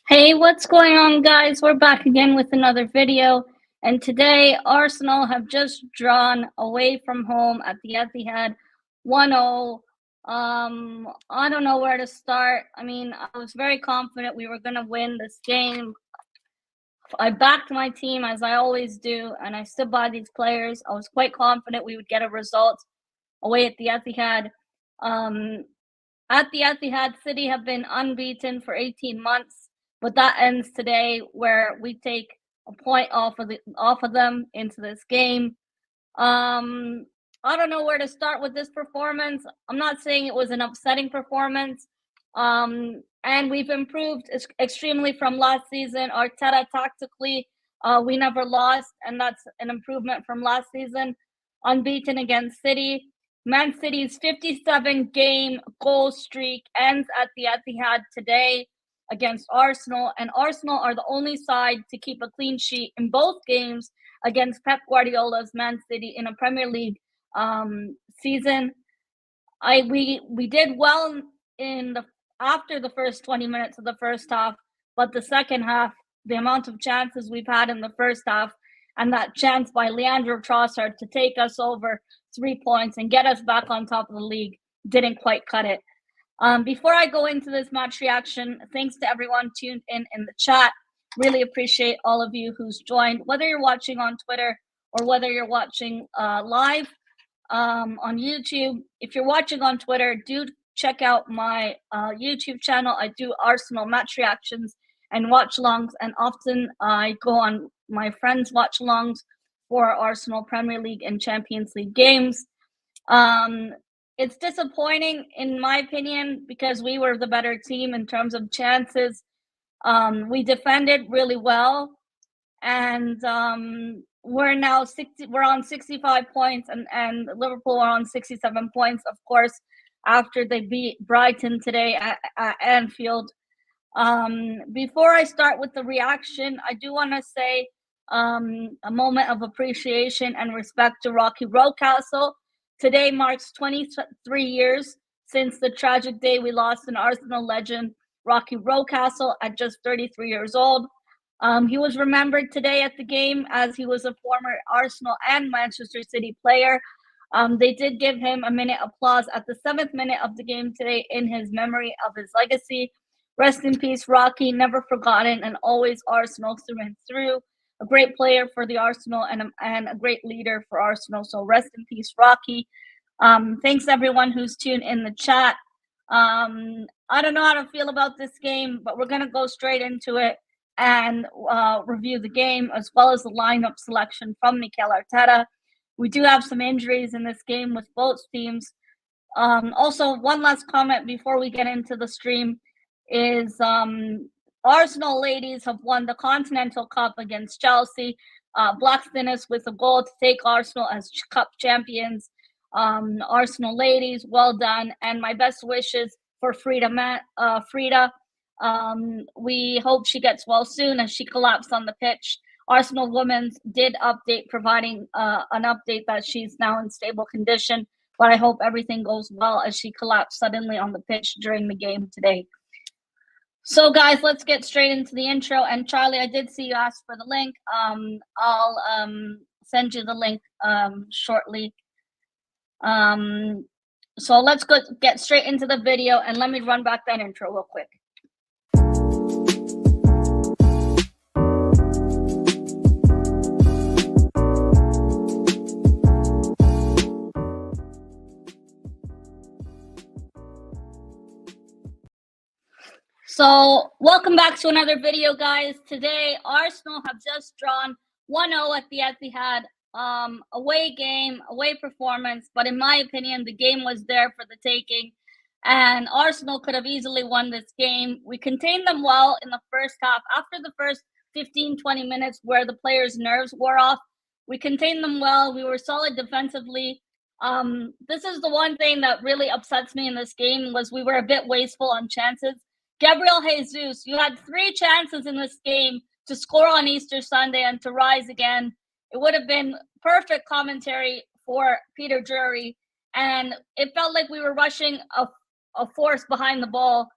Hey, what's going on, guys? We're back again with another video. And today, Arsenal have just drawn away from home at the Etihad 1-0. I don't know where to start. I mean, I was very confident we were going to win this game. I backed my team as I always do, and I stood by these players. I was quite confident we would get a result away at the Etihad. At the Etihad, City have been unbeaten for 18 months, but that ends today, where we take a point off of them into this game. I don't know where to start with this performance. I'm not saying it was an upsetting performance. And we've improved extremely from last season. Arteta tactically, we never lost, and that's an improvement from last season. Unbeaten against City. Man City's 57-game goal streak ends at the Etihad today against Arsenal, and Arsenal are the only side to keep a clean sheet in both games against Pep Guardiola's Man City in a Premier League season. We did well in the after the first 20 minutes of the first half, but the second half, the amount of chances we've had in the first half, and that chance by Leandro Trossard to take us over 3 points and get us back on top of the league didn't quite cut it. Before I go into this match reaction, thanks to everyone tuned in the chat. Really appreciate all of you who's joined, whether you're watching on Twitter or whether you're watching live on YouTube. If you're watching on Twitter, do check out my YouTube channel. I do Arsenal match reactions and watch-alongs, and often I go on my friends' watch-alongs for Arsenal Premier League and Champions League games. It's disappointing, in my opinion, because we were the better team in terms of chances. We defended really well, and we're now we're on 65 points, and Liverpool are on 67 points, of course, after they beat Brighton today at Anfield. Before I start with the reaction, I do want to say a moment of appreciation and respect to Rocky Rocastle. Today marks 23 years since the tragic day we lost an Arsenal legend, Rocky Rocastle, at just 33 years old. He was remembered today at the game as he was a former Arsenal and Manchester City player. They did give him a minute applause at the 7th minute of the game today in his memory of his legacy. Rest in peace, Rocky, never forgotten, and always Arsenal through and through. A great player for the Arsenal and a great leader for Arsenal. So rest in peace, Rocky. Thanks everyone who's tuned in the chat. I don't know how to feel about this game, but we're going to go straight into it and review the game, as well as the lineup selection from Mikel Arteta. We do have some injuries in this game with both teams. Also, one last comment before we get into the stream is Arsenal ladies have won the Continental Cup against Chelsea. Blackstenius with a goal to take Arsenal as cup champions. Arsenal ladies, well done, and my best wishes for Frida. We hope she gets well soon as she collapsed on the pitch. Arsenal women's did update, providing an update that she's now in stable condition, but I hope everything goes well as she collapsed suddenly on the pitch during the game today. So, guys, let's get straight into the intro. And Charlie, I did see you ask for the link. I'll send you the link shortly. So let's get straight into the video, and let me run back that intro real quick. So welcome back to another video, guys. Today, Arsenal have just drawn 1-0 at the Etihad. Away performance, but in my opinion, the game was there for the taking, and Arsenal could have easily won this game. We contained them well in the first half. After the first 15-20 minutes where the players' nerves wore off, we contained them well. We were solid defensively. This is the one thing that really upsets me in this game, was we were a bit wasteful on chances. Gabriel Jesus, you had 3 chances in this game to score on Easter Sunday and to rise again. It would have been perfect commentary for Peter Drury, and it felt like we were rushing a force behind the ball,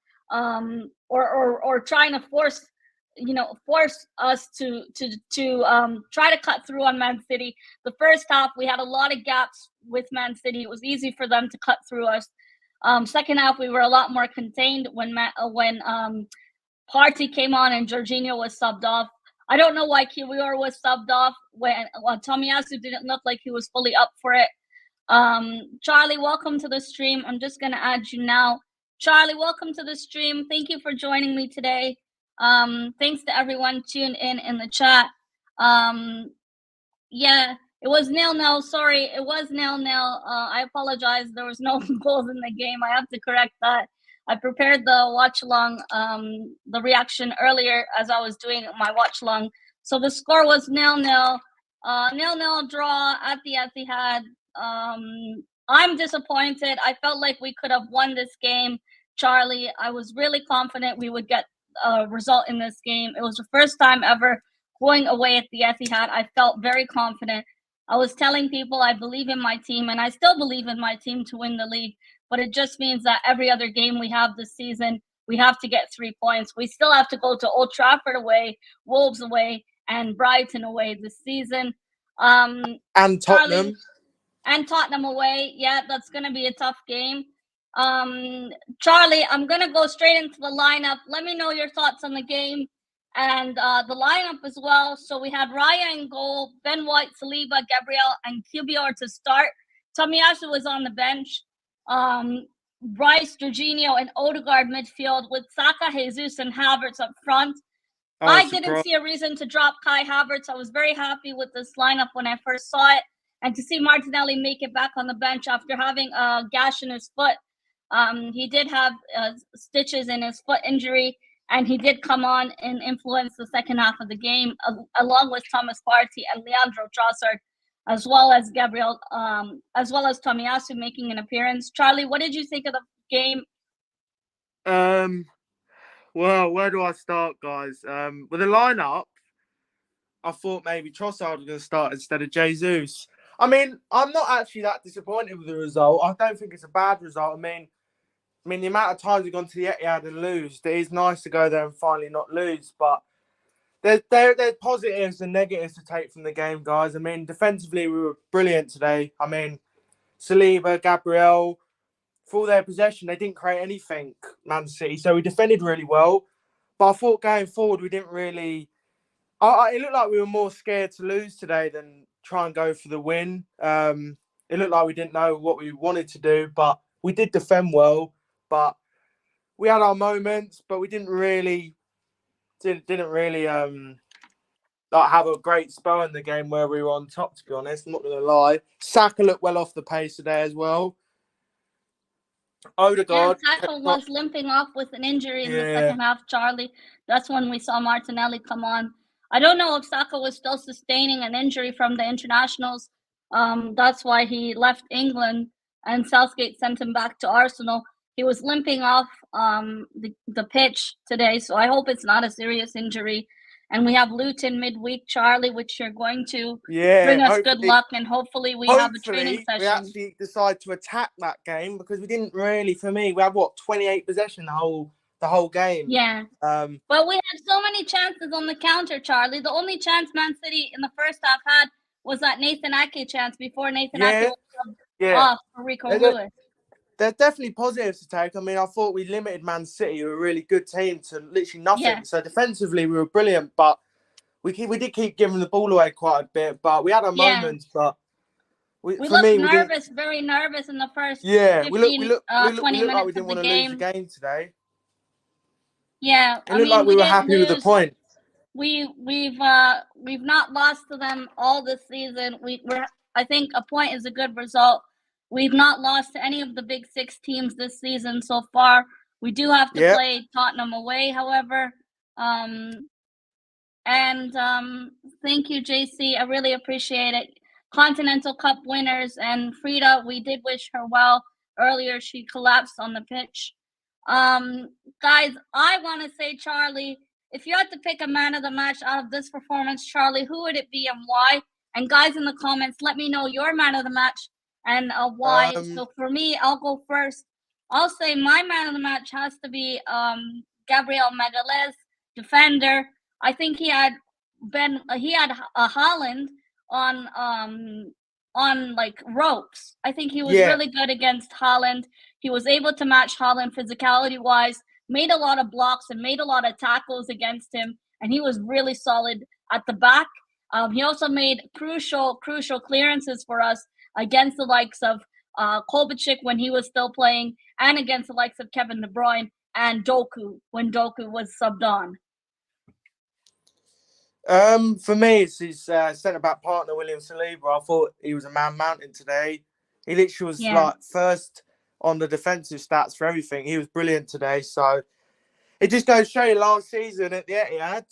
or trying to force force us to try to cut through on Man City. The first half, we had a lot of gaps with Man City. It was easy for them to cut through us. Second half, we were a lot more contained when Partey came on and Jorginho was subbed off. I don't know why Kiwior was subbed off when Tomiyasu didn't look like he was fully up for it. Charlie, welcome to the stream. I'm just going to add you now. Charlie, welcome to the stream. Thank you for joining me today. Thanks to everyone tuned in the chat. Yeah, it was 0-0. Sorry, it was 0-0. I apologize. There was no goals in the game. I have to correct that. I prepared the watch along, the reaction earlier as I was doing my watch along. So the score was 0-0. 0-0 draw at the ETIHAD. I'm disappointed. I felt like we could have won this game, Charlie. I was really confident we would get a result in this game. It was the first time ever going away at the ETIHAD. I felt very confident. I was telling people I believe in my team, and I still believe in my team to win the league. But it just means that every other game we have this season, we have to get 3 points. We still have to go to Old Trafford away, Wolves away, and Brighton away this season. And Tottenham. Charlie, and Tottenham away. Yeah, that's going to be a tough game. Charlie, I'm going to go straight into the lineup. Let me know your thoughts on the game and the lineup as well. So we had Raya in goal, Ben White, Saliba, Gabriel, and Kiwior to start. Tomiyasu was on the bench. Bryce, Jorginho, and Odegaard midfield with Saka, Jesus, and Havertz up front. I didn't see a reason to drop Kai Havertz. I was very happy with this lineup when I first saw it. And to see Martinelli make it back on the bench after having a gash in his foot. He did have stitches in his foot injury, and he did come on and influence the second half of the game, along with Thomas Partey and Leandro Trossard, as well as Gabriel, as well as Tomiyasu making an appearance. Charlie, what did you think of the game? Well, where do I start, guys? With the lineup, I thought maybe Trossard was going to start instead of Jesus. I mean, I'm not actually that disappointed with the result. I don't think it's a bad result. I mean, the amount of times we've gone to the Etihad and lose, it is nice to go there and finally not lose. But there's positives and negatives to take from the game, guys. I mean, defensively, we were brilliant today. I mean, Saliba, Gabriel, for their possession, they didn't create anything, Man City. So we defended really well. But I thought going forward, we didn't really... it looked like we were more scared to lose today than try and go for the win. It looked like we didn't know what we wanted to do, but we did defend well. But we had our moments, but we didn't really have a great spell in the game where we were on top, to be honest. I'm not going to lie. Saka looked well off the pace today as well. Odegaard. Yeah, Saka was limping off with an injury in the second half, Charlie. That's when we saw Martinelli come on. I don't know if Saka was still sustaining an injury from the internationals. That's why he left England and Southgate sent him back to Arsenal. He was limping off the pitch today, so I hope it's not a serious injury. And we have Luton midweek, Charlie, which you're going to bring us good luck, and hopefully we have a training session. We actually decide to attack that game because we didn't really, for me, we had 28 possession the whole game. Yeah. But we had so many chances on the counter, Charlie. The only chance Man City in the first half had was that Nathan Ake chance before Nathan Ake was off for Rico Lewis. There's definitely positives to take. I mean, I thought we limited Man City, who are a really good team, to literally nothing. Yeah. So defensively, we were brilliant, but we did keep giving the ball away quite a bit. But we had our moments, but we looked nervous, very nervous in the first 15, we looked 20 minutes like we didn't want to lose the game today. Yeah, it looked like we were happy with the point. We've not lost to them all this season. I think a point is a good result. We've not lost to any of the big six teams this season so far. We do have to play Tottenham away, however. Thank you, JC. I really appreciate it. Continental Cup winners, and Frida, we did wish her well. Earlier, she collapsed on the pitch. Guys, I want to say, Charlie, if you had to pick a man of the match out of this performance, Charlie, who would it be and why? And guys in the comments, let me know your man of the match and why. So for me, I'll go first. I'll say my man of the match has to be Gabriel Magalhaes, defender. I think he had Haaland on like ropes. I think he was Yeah. really good against Haaland. He was able to match Haaland physicality wise, made a lot of blocks and made a lot of tackles against him, and he was really solid at the back. He also made crucial clearances for us against the likes of Kovacic when he was still playing, and against the likes of Kevin De Bruyne and Doku when Doku was subbed on. For me, it's his centre back partner William Saliba. I thought he was a man mountain today. He literally was like first on the defensive stats for everything. He was brilliant today. So it just goes to show you last season at the Etihad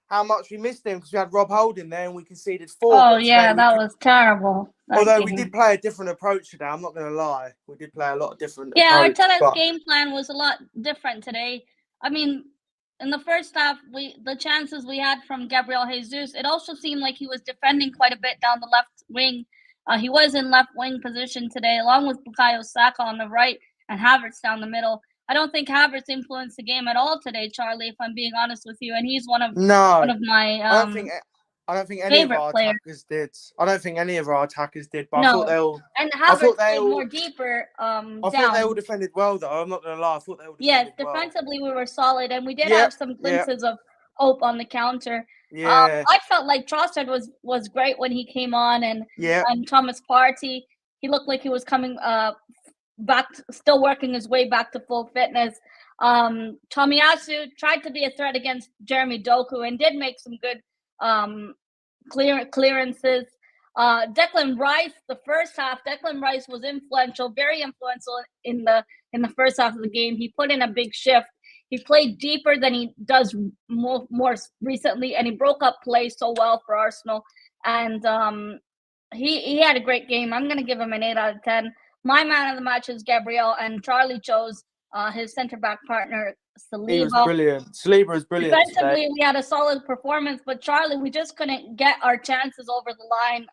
how much we missed him because we had Rob Holding there and we conceded 4. Oh yeah, that was terrible. Although we did play a different approach today, I'm not going to lie. We did play a lot of different approach. Yeah, Arteta's game plan was a lot different today. I mean, in the first half, the chances we had from Gabriel Jesus, it also seemed like he was defending quite a bit down the left wing. He was in left wing position today, along with Bukayo Saka on the right and Havertz down the middle. I don't think Havertz influenced the game at all today, Charlie, if I'm being honest with you. And he's one of my I don't think any of our attackers did. I don't think any of our attackers did. But no. I thought they all. And Havertz played more deeper. I thought they all defended well, though. I'm not going to lie. I thought they all defended well. Defensively we were solid, and we did have some glimpses of hope on the counter. Yeah. I felt like Trossard was great when he came on, and Thomas Partey, he looked like he was coming back, still working his way back to full fitness. Tomiyasu tried to be a threat against Jeremy Doku and did make some good clearances. Declan Rice, the first half, Declan Rice was very influential in the first half of the game. He put in a big shift. He played deeper than he does more recently, and he broke up play so well for Arsenal. And he had a great game. I'm going to give him an 8 out of 10. My man of the match is Gabriel, and Charlie chose his centre-back partner, Saliba. He was brilliant. Saliba was brilliant. Defensively, today. We had a solid performance, but Charlie, we just couldn't get our chances over the line.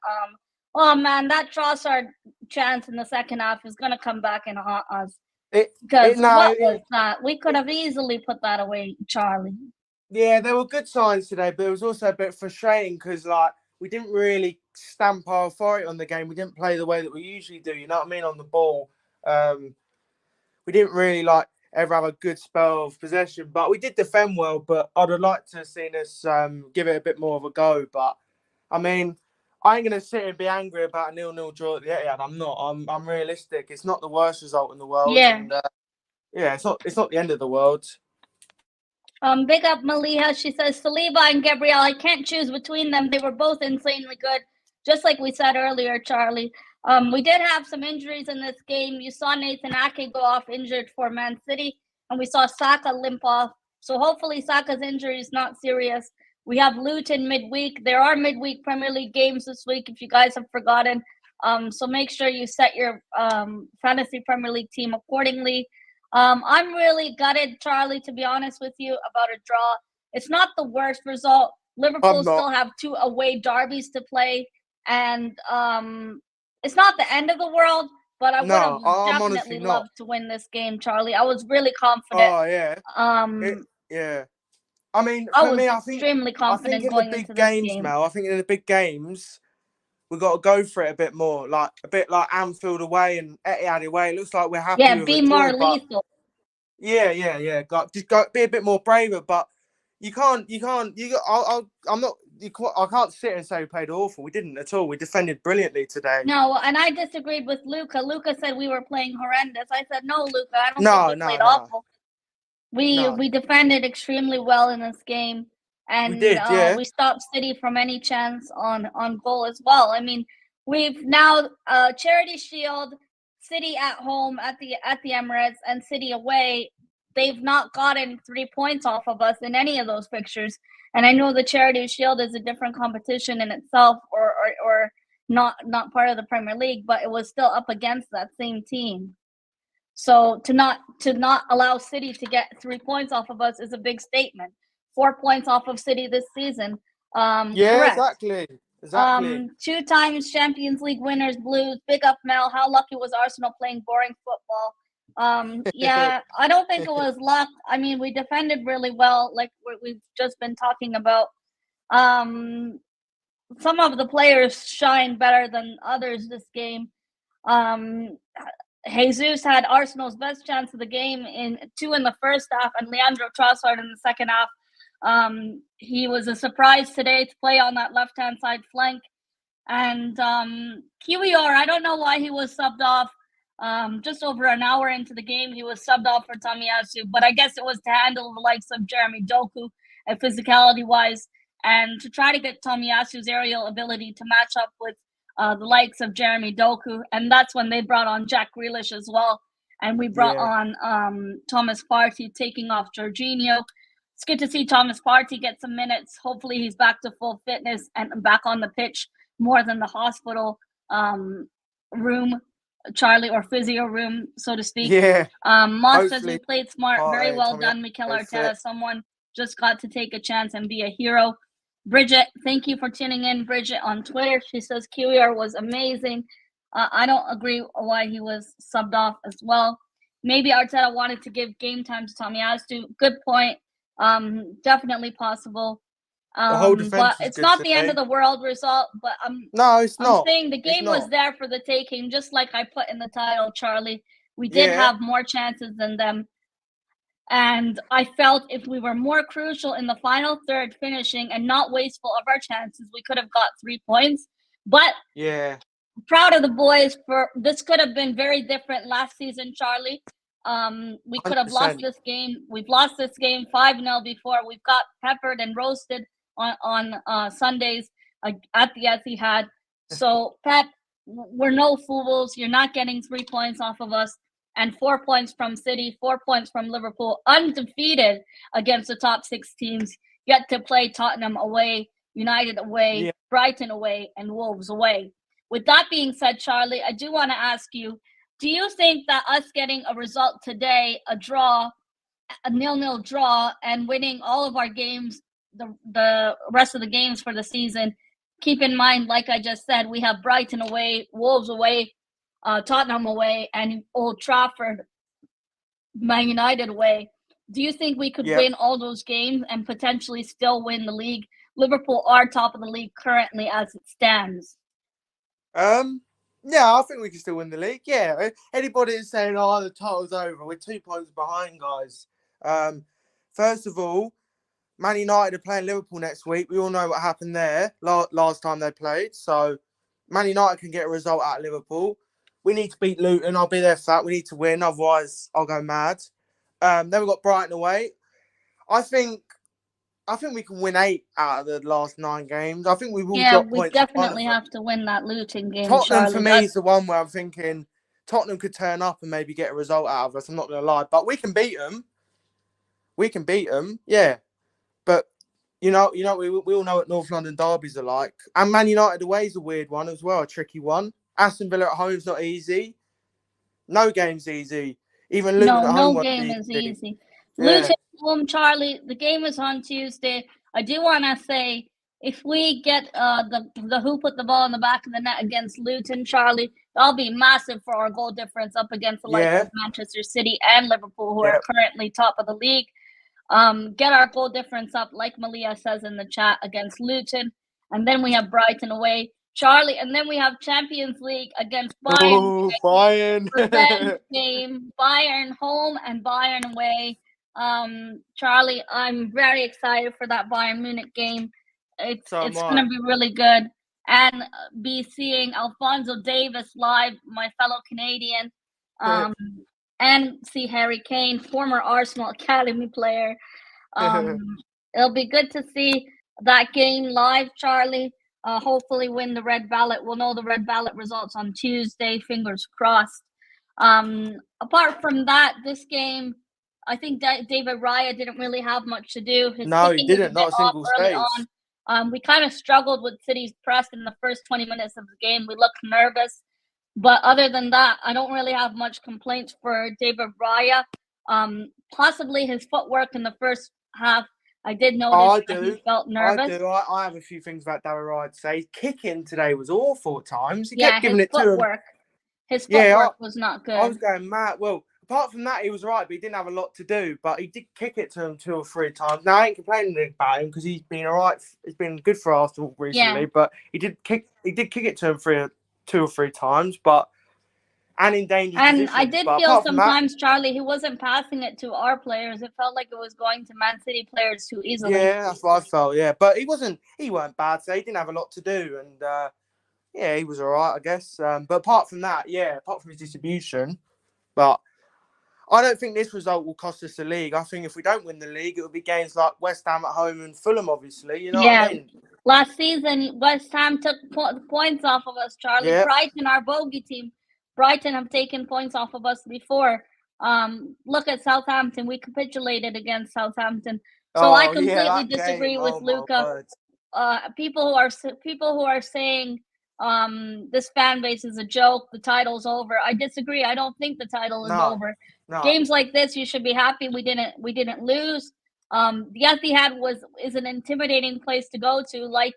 Oh man, that Trossard chance in the second half is going to come back and haunt us. What was that? We could have easily put that away, Charlie. Yeah, there were good signs today, but it was also a bit frustrating because we didn't really stamp our authority on the game. We didn't play the way that we usually do. You know what I mean? On the ball, we didn't really ever have a good spell of possession, but we did defend well. But I'd have liked to have seen us give it a bit more of a go. But I mean, I ain't gonna sit and be angry about a 0-0 draw at the Etihad. I'm not. I'm realistic. It's not the worst result in the world. Yeah. And, it's not the end of the world. Big up Maliha. She says Saliba and Gabriel. I can't choose between them. They were both insanely good. Just like we said earlier, Charlie. We did have some injuries in this game. You saw Nathan Ake go off injured for Man City, and we saw Saka limp off. So hopefully Saka's injury is not serious. We have Luton midweek. There are midweek Premier League games this week, if you guys have forgotten. So make sure you set your fantasy Premier League team accordingly. I'm really gutted, Charlie, to be honest with you, about a draw. It's not the worst result. Liverpool still have 2 away derbies to play, and it's not the end of the world, but I would have definitely loved to win this game, Charlie. I was really confident. Oh, yeah. Yeah. I mean, I was extremely confident going into this game. Mel, I think in the big games, we've got to go for it a bit more, a bit like Anfield away and Etihad away. It looks like we're happy with be more lethal. Yeah. Just be a bit more braver, but I can't sit and say we played awful. We didn't at all. We defended brilliantly today. No, and I disagreed with Luca. Luca said we were playing horrendous. I said, no, Luca, I don't think we played awful. We defended extremely well in this game, and we stopped City from any chance on goal as well. I mean, we've now Charity Shield, City at home at the Emirates, and City away. They've not gotten 3 points off of us in any of those fixtures. And I know the Charity Shield is a different competition in itself, or not part of the Premier League, but it was still up against that same team. So to not allow City to get 3 points off of us is a big statement. 4 points off of City this season. Exactly. 2 times Champions League winners, Blues. Big up Mel. How lucky was Arsenal playing boring football? Yeah, I don't think it was luck. I mean, we defended really well, like we've just been talking about. Um, some of the players shine better than others this game. Um, Jesus had Arsenal's best chance of the game in 2 in the first half, and Leandro Trossard in the second half. He was a surprise today to play on that left-hand side flank. And QER, I don't know why he was subbed off. Just over an hour into the game, he was subbed off for Tomiyasu, but I guess it was to handle the likes of Jeremy Doku and physicality-wise, and to try to get Tomiyasu's aerial ability to match up with the likes of Jeremy Doku, and that's when they brought on Jack Grealish as well, and we brought on Thomas Partey taking off Jorginho. It's good to see Thomas Partey get some minutes. Hopefully he's back to full fitness and back on the pitch more than the hospital room, Charlie, or physio room, so to speak. Yeah. Moss says we played smart. Very well Tommy, done, Mikel Arteta. Someone just got to take a chance and be a hero. Bridget, thank you for tuning in. Bridget on Twitter, she says QER was amazing. I don't agree why he was subbed off as well. Maybe Arteta wanted to give game time to Tomiyasu. Good point. Definitely possible. The whole defense but it's not the end of the world result. But no, it's not. I'm saying the game was there for the taking, just like I put in the title, Charlie. We did have more chances than them. And I felt if we were more crucial in the final third finishing and not wasteful of our chances, we could have got 3 points. But proud of the boys for this. Could have been very different last season, Charlie. We could have 100%. lost this game. We've lost this game 5-0 before. We've got peppered and roasted on Sundays at the Etihad. So, Pep, we're no fools. You're not getting 3 points off of us. And 4 points from City, 4 points from Liverpool, undefeated against the top 6 teams. Yet to play Tottenham away, United away, Brighton away, and Wolves away. With that being said, Charlie, I do want to ask you, do you think that us getting a result today, a draw, a 0-0 draw, and winning all of our games, the rest of the games for the season, keep in mind, like I just said, we have Brighton away, Wolves away, Tottenham away, and Old Trafford, Man United away. Do you think we could win all those games and potentially still win the league? Liverpool are top of the league currently as it stands. Yeah, I think we can still win the league. Yeah, anybody is saying, "Oh, the title's over," we're 2 points behind, guys. First of all, Man United are playing Liverpool next week. We all know what happened there last time they played. So, Man United can get a result out of Liverpool. We need to beat Luton. I'll be there for that. We need to win, otherwise I'll go mad. Then we've got Brighton away. I think we can win 8 out of the last 9 games. I think we will drop points. Yeah, we definitely have to win that Luton game. Tottenham, Charlie, for me, is the one where I'm thinking Tottenham could turn up and maybe get a result out of us. I'm not going to lie. But we can beat them. Yeah. But, we all know what North London derbies are like. And Man United away is a weird one as well, a tricky one. Aston Villa at home is not easy. No game's easy. Even Luton at home. No game is easy. Luton home, Charlie, the game is on Tuesday. I do want to say, if we get the who put the ball in the back of the net against Luton, Charlie, that'll be massive for our goal difference up against the likes of Manchester City and Liverpool, who are currently top of the league. Get our goal difference up, like Malia says in the chat, against Luton. And then we have Brighton away, Charlie, and then we have Champions League against Bayern. Oh, Bayern. Revenge game, Bayern home and Bayern away. Charlie, I'm very excited for that Bayern Munich game. It's going to be really good. And be seeing Alphonso Davies live, my fellow Canadian. And see Harry Kane, former Arsenal Academy player. It'll be good to see that game live, Charlie. Hopefully win the red ballot. We'll know the red ballot results on Tuesday. Fingers crossed. Apart from that, this game, I think David Raya didn't really have much to do. He didn't. Not a single save. We kind of struggled with City's press in the first 20 minutes of the game. We looked nervous. But other than that, I don't really have much complaints for David Raya. Possibly his footwork in the first half. I did notice that he felt nervous. I do. I have a few things about David Raya to say. His kicking today was awful at times. He kept giving it to him. His footwork was not good. I was going mad. Well, apart from that, he was right, but he didn't have a lot to do. But he did kick it to him 2 or 3 times. Now I ain't complaining about him because he's been all right. He's been good for Arsenal recently. Yeah. But he did kick it to him 2 or 3 times. And in dangerous And I positions. did But feel apart from that, sometimes, Charlie, he wasn't passing it to our players. It felt like it was going to Man City players too easily. yeah, that's what I felt. Yeah, but he weren't bad. So he didn't have a lot to do, and yeah, he was all right, I guess. But apart from that, yeah, apart from his distribution, but I don't think this result will cost us the league. I think if we don't win the league, it will be games like West Ham at home and Fulham, obviously. You know what I mean? Last season, West Ham took points off of us, Charlie. Yeah. Brighton, our bogey team, Brighton have taken points off of us before. Look at Southampton. We capitulated against Southampton. So I completely disagree with Luca. People who are saying this fan base is a joke, the title's over. I disagree. I don't think the title is over. No. Games like this, you should be happy we didn't lose. The Etihad is an intimidating place to go to, like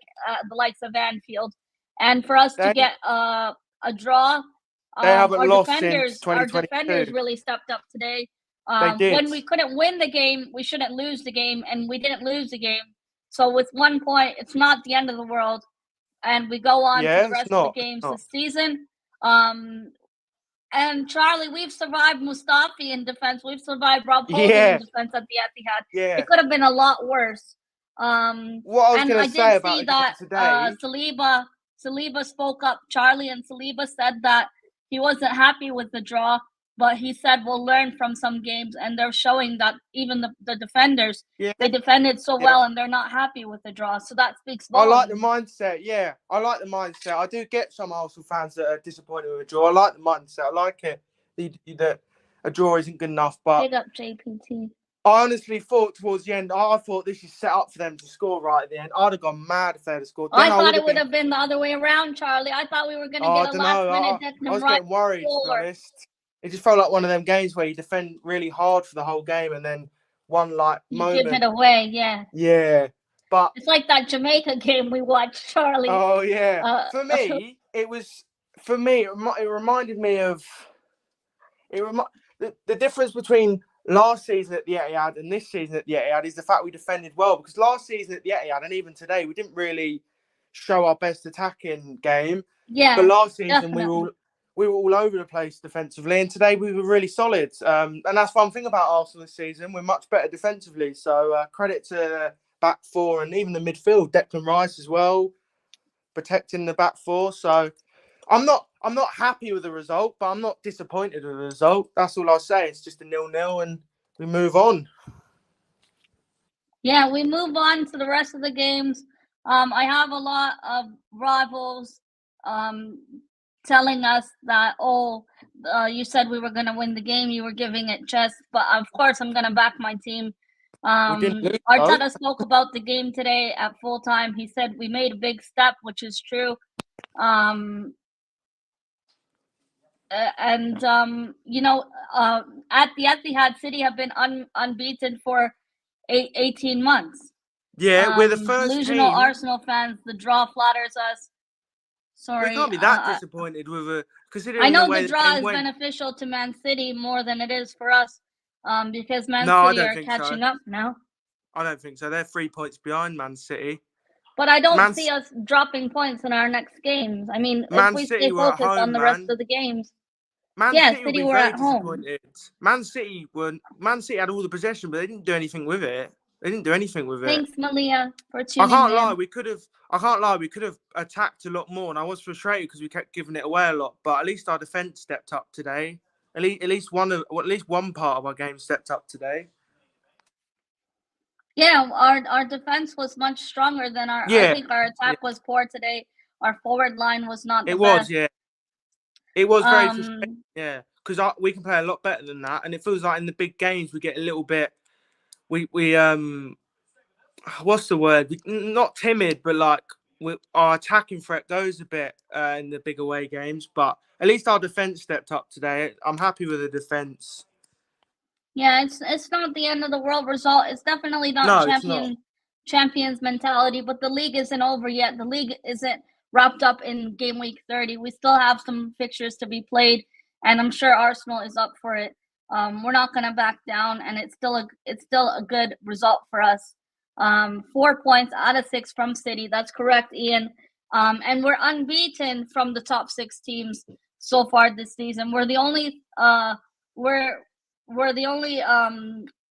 the likes of Anfield, and for us to get a draw, they haven't lost since 2022. Our defenders really stepped up today. They did. When we couldn't win the game, we shouldn't lose the game, and we didn't lose the game. So with 1 point, it's not the end of the world, and we go on to the rest of the games this season. And Charlie, we've survived Mustafi in defense. We've survived Rob Holding in defense at the Etihad. Yeah. It could have been a lot worse. What I was going to say about that today, Saliba spoke up, Charlie, and Saliba said that he wasn't happy with the draw, but he said we'll learn from some games, and they're showing that even the defenders, they defended so well, and they're not happy with the draw. So that speaks volumes. I like the mindset. Yeah, I like the mindset. I do get some Arsenal fans that are disappointed with a draw. I like the mindset. I like it. That a draw isn't good enough. But big up JPT. I honestly thought towards the end, I thought this is set up for them to score right at the end. I'd have gone mad if they'd have scored. I thought it would have been the other way around, Charlie. I thought we were going to get a last-minute Declan I was getting worried, to be honest. It just felt like one of them games where you defend really hard for the whole game and then one moment. You give it away, yeah. Yeah. But it's like that Jamaica game we watched, Charlie. Oh, yeah. For me, it reminded me of... The difference between last season at the ETIHAD and this season at the ETIHAD is the fact we defended well. Because last season at the ETIHAD and even today, we didn't really show our best attacking game. Yeah, but last season we were all over the place defensively, and today we were really solid. And that's one thing about Arsenal this season. We're much better defensively. So credit to the back four and even the midfield, Declan Rice as well, protecting the back four. So I'm not happy with the result, but I'm not disappointed with the result. That's all I'll say. It's just a 0-0 and we move on. Yeah, we move on to the rest of the games. I have a lot of rivals telling us that, you said we were going to win the game. You were giving it chess. But, of course, I'm going to back my team. Arteta spoke about the game today at full time. He said we made a big step, which is true. At the Etihad, City have been unbeaten for 18 months. Yeah, we're the first delusional team. Arsenal fans. The draw flatters us. Sorry, we can't be that disappointed with a. Considering I know the draw is beneficial to Man City more than it is for us, because Man City are catching up now. I don't think so. They're 3 points behind Man City. But I don't see us dropping points in our next games. I mean, if we stay focused on the rest of the games. City were at home. Man City had all the possession, but they didn't do anything with it. Thanks, Malia, for tuning in. I can't lie. We could have attacked a lot more, and I was frustrated because we kept giving it away a lot. But at least our defense stepped up today. At least one part of our game stepped up today. Yeah, our defense was much stronger than our. I think our attack was poor today. Our forward line was not the best. It was very frustrating. Yeah, because we can play a lot better than that, and it feels like in the big games we get a little bit. What's the word? Not timid, but like our attacking threat goes a bit in the big away games. But at least our defense stepped up today. I'm happy with the defense. Yeah, it's not the end of the world result. It's definitely not champions mentality, but the league isn't over yet. The league isn't wrapped up in game week 30. We still have some fixtures to be played, and I'm sure Arsenal is up for it. We're not going to back down, and it's still a good result for us. 4 points out of 6 from City. That's correct, Ian. And we're unbeaten from the top 6 teams so far this season. We're the only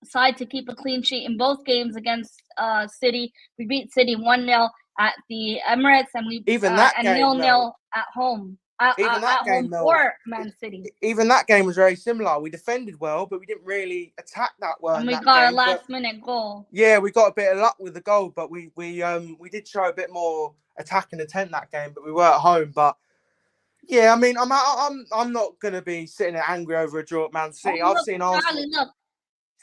side to keep a clean sheet in both games against City. We beat City 1-0 at the Emirates, and we even that and game, 0-0 at home. Even that game, for Man City. Even that game was very similar. We defended well, but we didn't really attack that well. And we got a last-minute goal. Yeah, we got a bit of luck with the goal, but we did show a bit more attacking intent that game. But we were at home. But yeah, I mean, I'm not gonna be sitting there angry over a draw at Man City. I've seen Arsenal. Charlie, look.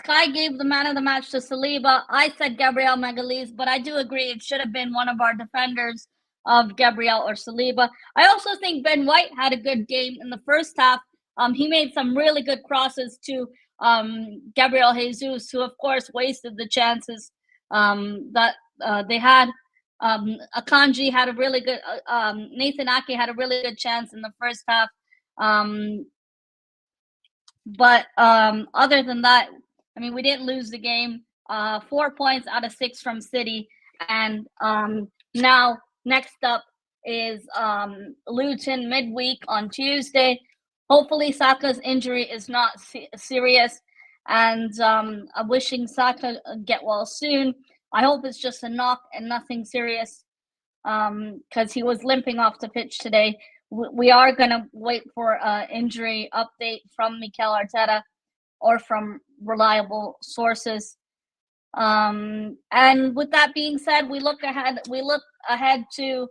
Sky gave the man of the match to Saliba. I said Gabriel Magalhaes, but I do agree it should have been one of our defenders of Gabriel or Saliba. I also think Ben White had a good game in the first half. He made some really good crosses to Gabriel Jesus, who of course wasted the chances that they had. Akanji had a really good. Nathan Ake had a really good chance in the first half. But other than that, I mean, we didn't lose the game. 4 points out of 6 from City. And now next up is Luton midweek on Tuesday. Hopefully Saka's injury is not serious. And I'm wishing Saka get well soon. I hope it's just a knock and nothing serious, because he was limping off the pitch today. We are going to wait for an injury update from Mikel Arteta or from reliable sources. And with that being said, we look ahead to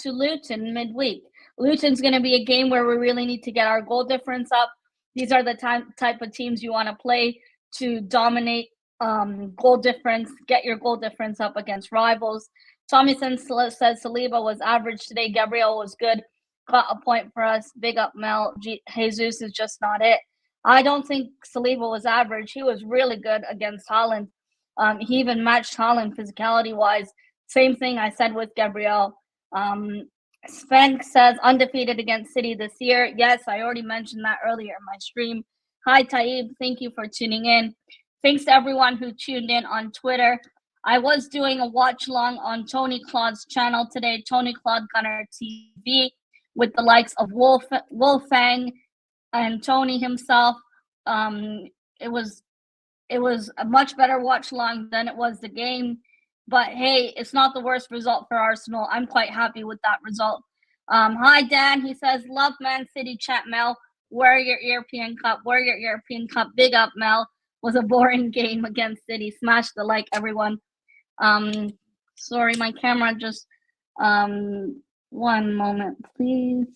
Luton midweek. Luton's going to be a game where we really need to get our goal difference up. These are the type of teams you want to play to dominate goal difference, get your goal difference up against rivals. Tommyson says Saliba was average today. Gabriel was good. Got a point for us. Big up Mel. Jesus is just not it. I don't think Saliba was average. He was really good against Haaland. He even matched Haaland physicality-wise. Same thing I said with Gabriel. Svenk says undefeated against City this year. Yes, I already mentioned that earlier in my stream. Hi, Taib. Thank you for tuning in. Thanks to everyone who tuned in on Twitter. I was doing a watch-along on Tony Claude's channel today, Tony Claude Gunner TV, with the likes of Wolfang and Tony himself. It was a much better watch-along than it was the game. But hey, it's not the worst result for Arsenal. I'm quite happy with that result. Hi, Dan. He says, love Man City chat, Mel. Where your European Cup? Where your European Cup? Big up, Mel. Was a boring game against City. Smash the like, everyone. Sorry, my camera just, one moment, please.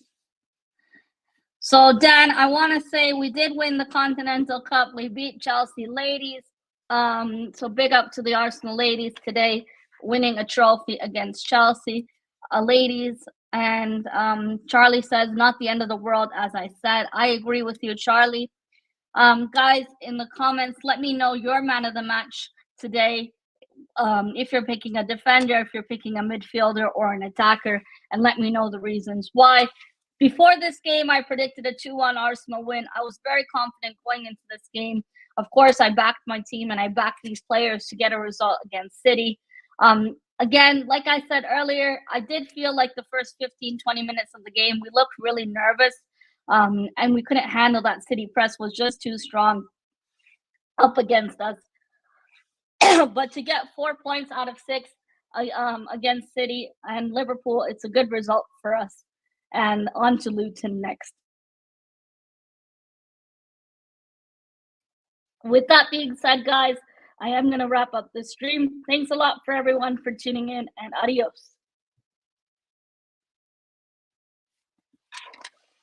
So, Dan, I want to say we did win the Continental Cup. We beat Chelsea ladies. So big up to the Arsenal ladies today, winning a trophy against Chelsea ladies. And Charlie says, not the end of the world, as I said. I agree with you, Charlie. Guys, in the comments, let me know your man of the match today. If you're picking a defender, if you're picking a midfielder or an attacker, and let me know the reasons why. Before this game, I predicted a 2-1 Arsenal win. I was very confident going into this game. Of course, I backed my team and I backed these players to get a result against City. Again, like I said earlier, I did feel like the first 15, 20 minutes of the game, we looked really nervous, and we couldn't handle that City press, was just too strong up against us. But to get 4 points out of 6 against City and Liverpool, it's a good result for us. And on to Luton next. With that being said, guys, I am going to wrap up the stream. Thanks a lot for everyone for tuning in, and adios.